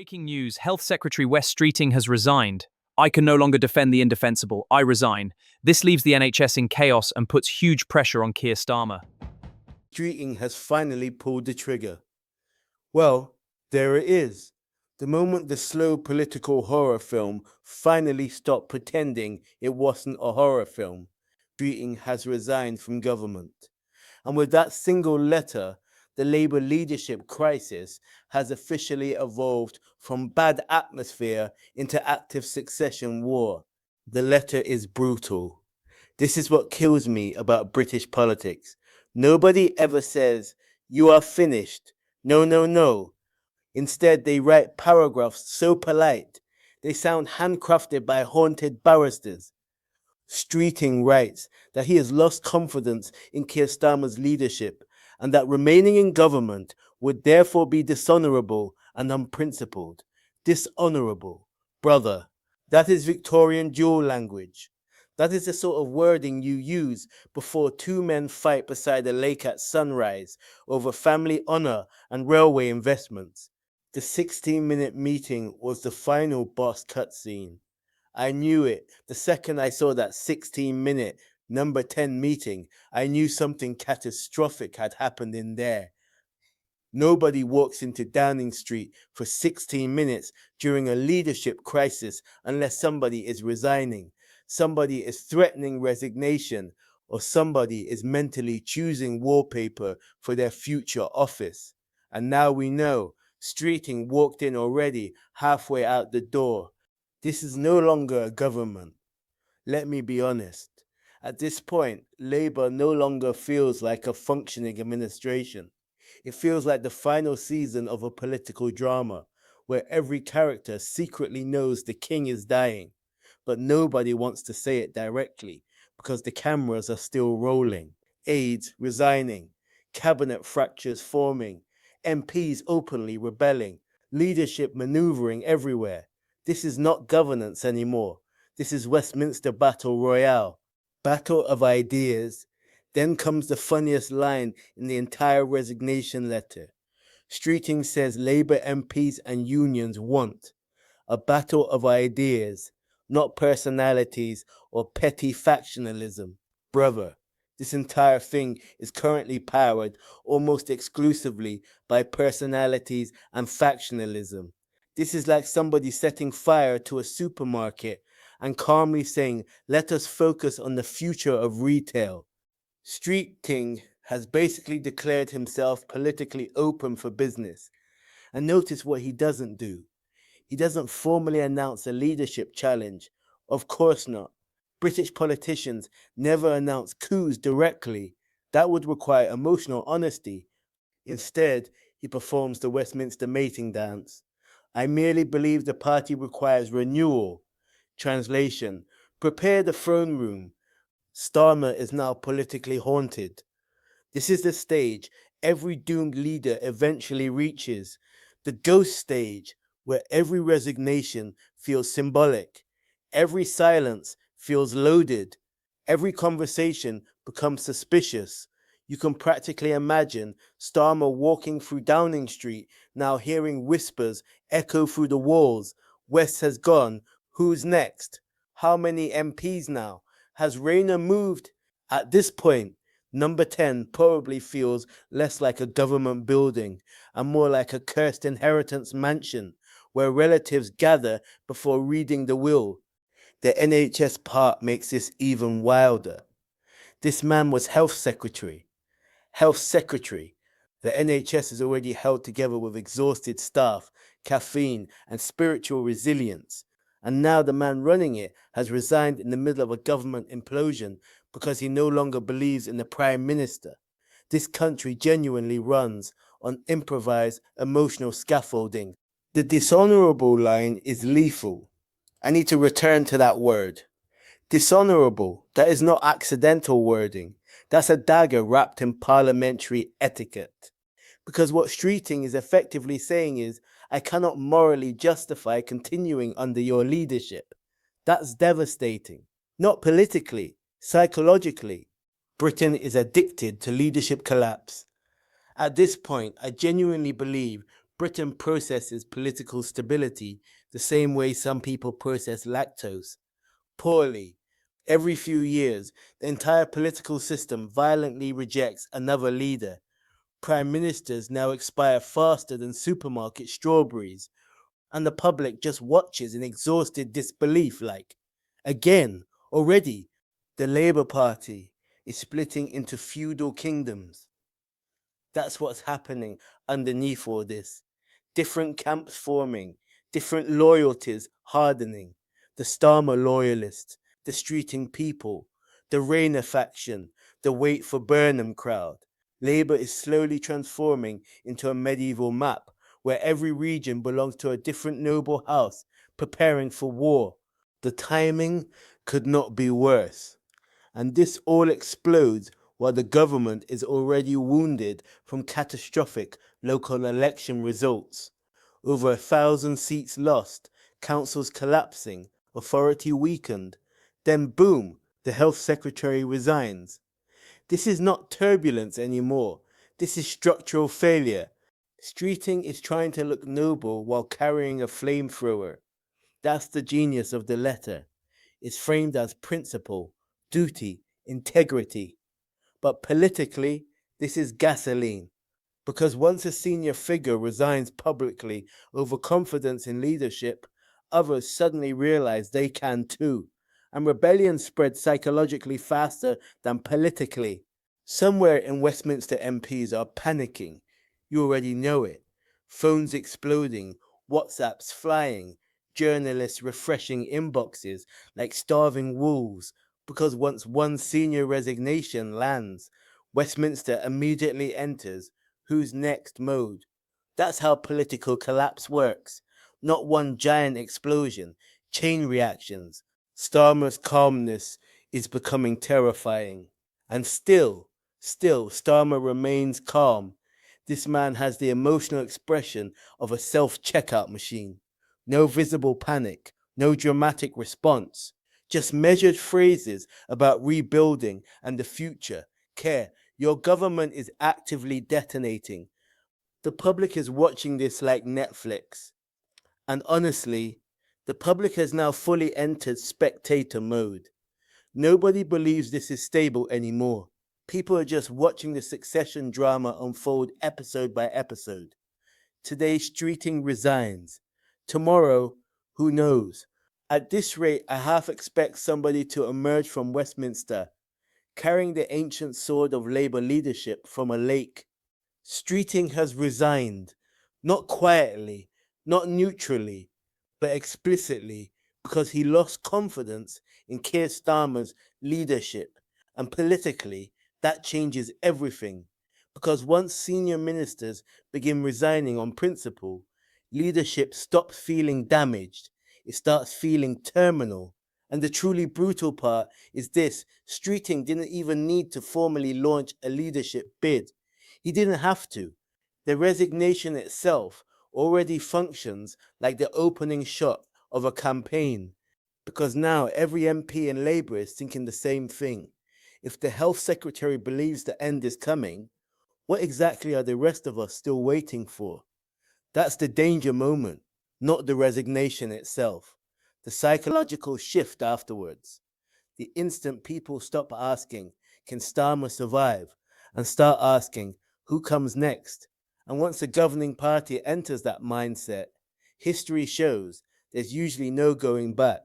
Breaking news, Health Secretary Wes Streeting has resigned. I can no longer defend the indefensible. I resign. This leaves the NHS in chaos and puts huge pressure on Keir Starmer. Streeting has finally pulled the trigger. Well, there it is. The moment the slow political horror film finally stopped pretending it wasn't a horror film, Streeting has resigned from government. And with that single letter, the Labour leadership crisis has officially evolved from bad atmosphere into active succession war. The letter is brutal. This is what kills me about British politics. Nobody ever says, "You are finished." No, no, no. Instead, they write paragraphs so polite, they sound handcrafted by haunted barristers. Streeting writes that he has lost confidence in Keir Starmer's leadership and that remaining in government would therefore be dishonourable and unprincipled. Dishonourable. Brother, that is Victorian dual language. That is the sort of wording you use before two men fight beside a lake at sunrise over family honour and railway investments. The 16-minute meeting was the final boss cutscene. I knew it. The second I saw that 16-minute number 10 meeting, I knew something catastrophic had happened in there. Nobody walks into Downing Street for 16 minutes during a leadership crisis unless somebody is resigning, somebody is threatening resignation, or somebody is mentally choosing wallpaper for their future office. And now we know, Streeting walked in already halfway out the door. This is no longer a government. Let me be honest. At this point, Labour no longer feels like a functioning administration. It feels like the final season of a political drama, where every character secretly knows the king is dying, but nobody wants to say it directly, because the cameras are still rolling. Aides resigning, cabinet fractures forming, MPs openly rebelling, leadership manoeuvring everywhere. This is not governance anymore. This is Westminster Battle Royale. Battle of ideas. Then comes the funniest line in the entire resignation letter. Streeting says Labour MPs and unions want a battle of ideas, not personalities or petty factionalism. Brother, this entire thing is currently powered almost exclusively by personalities and factionalism. This is like somebody setting fire to a supermarket and calmly saying, "Let us focus on the future of retail." Streeting has basically declared himself politically open for business. And notice what he doesn't do. He doesn't formally announce a leadership challenge. Of course not. British politicians never announce coups directly. That would require emotional honesty. Instead, he performs the Westminster mating dance. I merely believe the party requires renewal. Translation: prepare the throne room. Starmer is now politically haunted. This is the stage every doomed leader eventually reaches. The ghost stage, where every resignation feels symbolic, every silence feels loaded, every conversation becomes suspicious. You can practically imagine Starmer walking through Downing Street, now hearing whispers echo through the walls. West has gone. Who's next? How many MPs now? Has Rayner moved? At this point, number 10 probably feels less like a government building and more like a cursed inheritance mansion where relatives gather before reading the will. The NHS part makes this even wilder. This man was Health Secretary. Health Secretary. The NHS is already held together with exhausted staff, caffeine, and spiritual resilience. And now the man running it has resigned in the middle of a government implosion because he no longer believes in the Prime Minister. This country genuinely runs on improvised emotional scaffolding. The dishonourable line is lethal. I need to return to that word. Dishonourable. That is not accidental wording. That's a dagger wrapped in parliamentary etiquette. Because what Streeting is effectively saying is, I cannot morally justify continuing under your leadership. That's devastating. Not politically, psychologically. Britain is addicted to leadership collapse. At this point, I genuinely believe Britain processes political stability the same way some people process lactose. Poorly. Every few years, the entire political system violently rejects another leader. Prime ministers now expire faster than supermarket strawberries, and the public just watches in exhausted disbelief like, again, already, the Labour Party is splitting into feudal kingdoms. That's what's happening underneath all this. Different camps forming, different loyalties hardening. The Starmer loyalists, the Streeting people, the Rayner faction, the Wait for Burnham crowd. Labour is slowly transforming into a medieval map where every region belongs to a different noble house preparing for war. The timing could not be worse. And this all explodes while the government is already wounded from catastrophic local election results. Over 1,000 seats lost, councils collapsing, authority weakened. Then boom, the Health Secretary resigns. This is not turbulence anymore. This is structural failure. Streeting is trying to look noble while carrying a flamethrower. That's the genius of the letter. It's framed as principle, duty, integrity. But politically, this is gasoline. Because once a senior figure resigns publicly over confidence in leadership, others suddenly realize they can too. And rebellion spreads psychologically faster than politically. Somewhere in Westminster MPs are panicking. You already know it. Phones exploding, WhatsApps flying, journalists refreshing inboxes like starving wolves, because once one senior resignation lands, Westminster immediately enters who's next mode. That's how political collapse works. Not one giant explosion, chain reactions. Starmer's calmness is becoming terrifying. And still, Starmer remains calm. This man has the emotional expression of a self-checkout machine. No visible panic, no dramatic response, just measured phrases about rebuilding and the future. Keir, your government is actively detonating. The public is watching this like Netflix. And honestly, the public has now fully entered spectator mode. Nobody believes this is stable anymore. People are just watching the succession drama unfold episode by episode. Today, Streeting resigns. Tomorrow, who knows? At this rate, I half expect somebody to emerge from Westminster, carrying the ancient sword of Labour leadership from a lake. Streeting has resigned, not quietly, not neutrally, but explicitly, because he lost confidence in Keir Starmer's leadership. And politically, that changes everything. Because once senior ministers begin resigning on principle, leadership stops feeling damaged. It starts feeling terminal. And the truly brutal part is this: Streeting didn't even need to formally launch a leadership bid. He didn't have to. The resignation itself already functions like the opening shot of a campaign. Because now every MP in Labour is thinking the same thing. If the Health Secretary believes the end is coming, what exactly are the rest of us still waiting for? That's the danger moment, not the resignation itself. The psychological shift afterwards. The instant people stop asking, can Starmer survive? And start asking, who comes next? And once the governing party enters that mindset, history shows there's usually no going back.